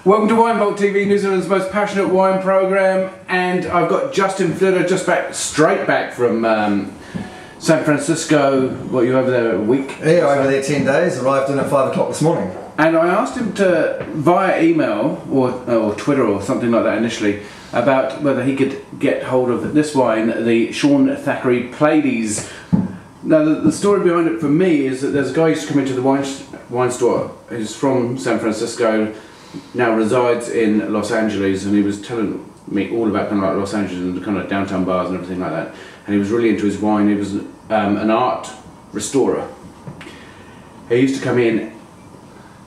Welcome to Wine Vault TV, New Zealand's most passionate wine program, and I've got Justin Flitter just straight back from San Francisco. What, you over there a week? Yeah, over there 10 days, arrived in at 5 o'clock this morning. And I asked him to, via email or Twitter or something like that initially, about whether he could get hold of this wine, the Thackrey Pleiades. Now the story behind it for me is that there's a guy who used to come into the wine store who's from San Francisco, now resides in Los Angeles, and he was telling me all about kind of like Los Angeles and the kind of downtown bars and everything like that. And he was really into his wine. He was an art restorer. He used to come in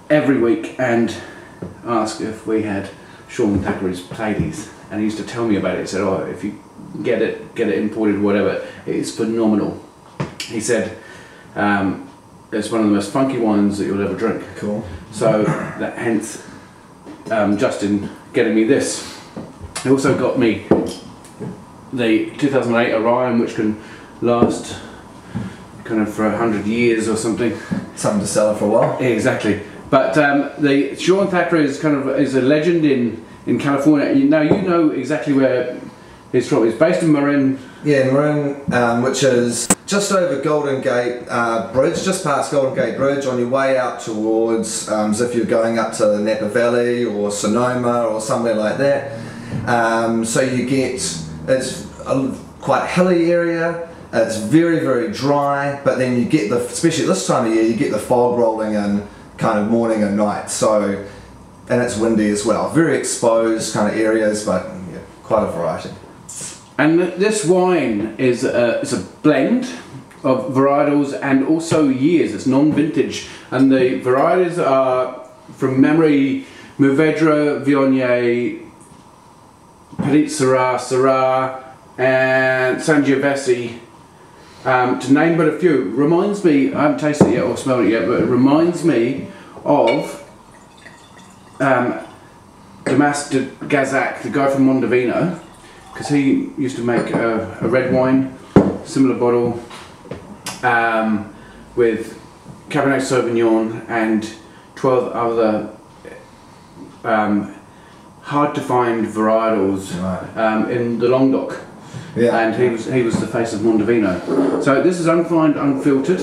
every week and ask if we had Thackrey's Pleiades, and he used to tell me about it. He said, "Oh, if you get it imported, whatever, it's phenomenal." He said, "It's one of the most funky wines that you'll ever drink." Cool. So that hence Justin getting me this. He also got me the 2008 Orion, which can last kind of for 100 years or something. Something to sell it for a while. Yeah, exactly. But the Thackrey is a legend in California. Now you know exactly where he's from. He's based in Marin. Yeah, Marin, which is just over Golden Gate Bridge, just past Golden Gate Bridge, on your way out towards, as if you're going up to Napa Valley or Sonoma or somewhere like that. So you get, it's a quite hilly area, it's very, very dry, but then you get the, especially this time of year, you get the fog rolling in kind of morning and night, so, and it's windy as well. Very exposed kind of areas, but yeah, quite a variety. And this wine is it's a blend of varietals and also years. It's non-vintage, and the varieties are, from memory, Mourvedre, Viognier, Petit Syrah, Syrah, and Sangiovese, to name but a few. Reminds me, I haven't tasted it yet or smelled it yet, but it reminds me of Damas de Gazak, the guy from Mondovino, because he used to make a red wine, similar bottle, with Cabernet Sauvignon and 12 other hard to find varietals in the Languedoc. Yeah. And he was the face of Mondovino. So this is unfined, unfiltered.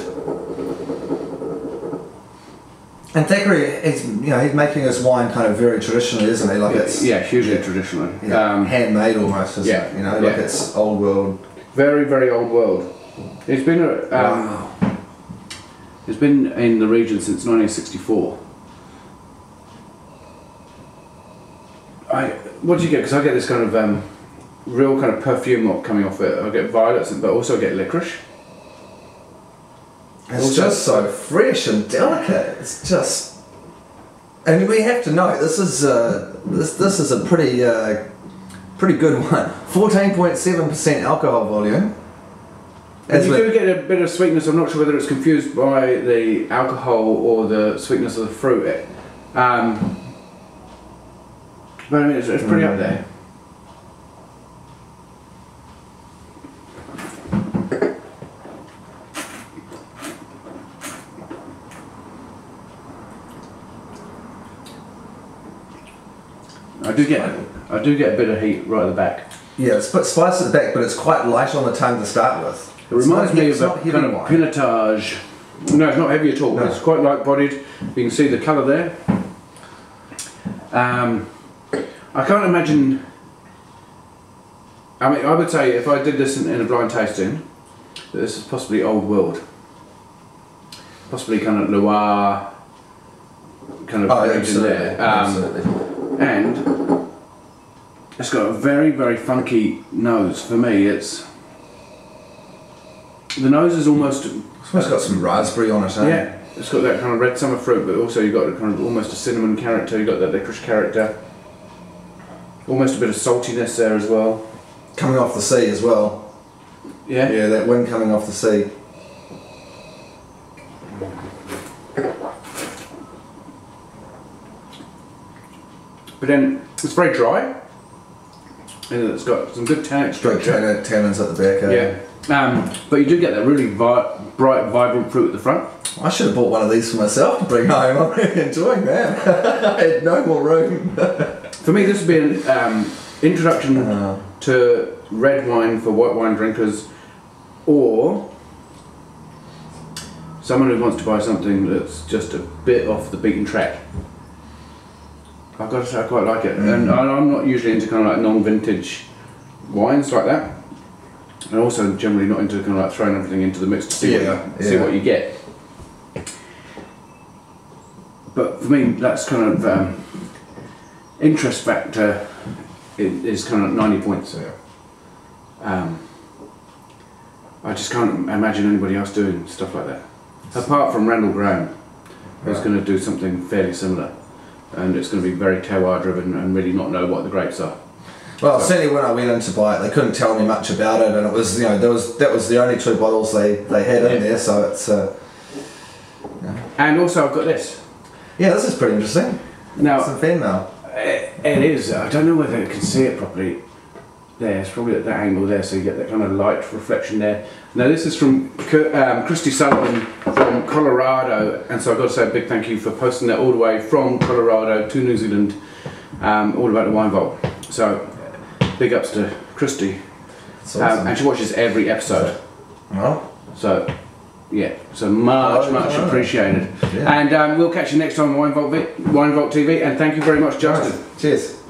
And Thackrey is, he's making his wine kind of very traditionally, isn't he? Like it's hugely traditional. Yeah, handmade almost, isn't it? Like it's old world. Very, very old world. It's been it's been in the region since 1964. What do you get? Because I get this kind of real kind of perfume coming off it. I get violets, but also get licorice. It's just so fresh and delicate. It's just, and we have to note this is this is a pretty good one. 14.7% alcohol volume. And you do get a bit of sweetness. I'm not sure whether it's confused by the alcohol or the sweetness of the fruit. But I mean, it's pretty up there. I do get a bit of heat right at the back. Yeah, it's put spice at the back, but it's quite light on the tongue to start with. It reminds me of a kind of pinotage. No, it's not heavy at all. No. It's quite light-bodied. You can see the colour there. I can't imagine. I mean, I would say if I did this in a blind tasting, that this is possibly old world, possibly kind of Loire, kind of region there. Absolutely. And it's got a very, very funky nose. For me, the nose is almost. It's almost got some raspberry on it. Yeah, it's got that kind of red summer fruit, but also you've got a kind of almost a cinnamon character. You've got that licorice character. Almost a bit of saltiness there as well. Coming off the sea as well. Yeah. Yeah, that wind coming off the sea. but then it's very dry. And it's got some good tannic structure. Tannins at the back. Yeah. But you do get that really bright, vibrant fruit at the front. I should have bought one of these for myself to bring home. I'm really enjoying that. I had no more room. For me, this has been introduction to red wine for white wine drinkers, or someone who wants to buy something that's just a bit off the beaten track. I've got to say I quite like it, and I'm not usually into kind of like non-vintage wines like that, and also generally not into kind of like throwing everything into the mix to see what you get. But for me, that's kind of interest factor is kind of 90 points. I just can't imagine anybody else doing stuff like that, apart from Randall Graham, who's going to do something fairly similar. And it's going to be very terroir driven and really not know what the grapes are. Well, certainly when I went in to buy it, they couldn't tell me much about it, and it was, you know, that was the only 2 bottles they had in there, so it's. And also, I've got this. Yeah, this is pretty interesting. Now, it's a fan mail. It is. I don't know whether you can see it properly. There, it's probably at that angle there, so you get that kind of light reflection there. Now, this is from Christy Sullivan from Colorado, and so I've got to say a big thank you for posting that all the way from Colorado to New Zealand, all about the Wine Vault. So, big ups to Christy. Awesome. And she watches every episode. Oh. So, yeah, so much appreciated. Yeah. And we'll catch you next time on Wine Vault TV, and thank you very much, Justin. Nice. Cheers.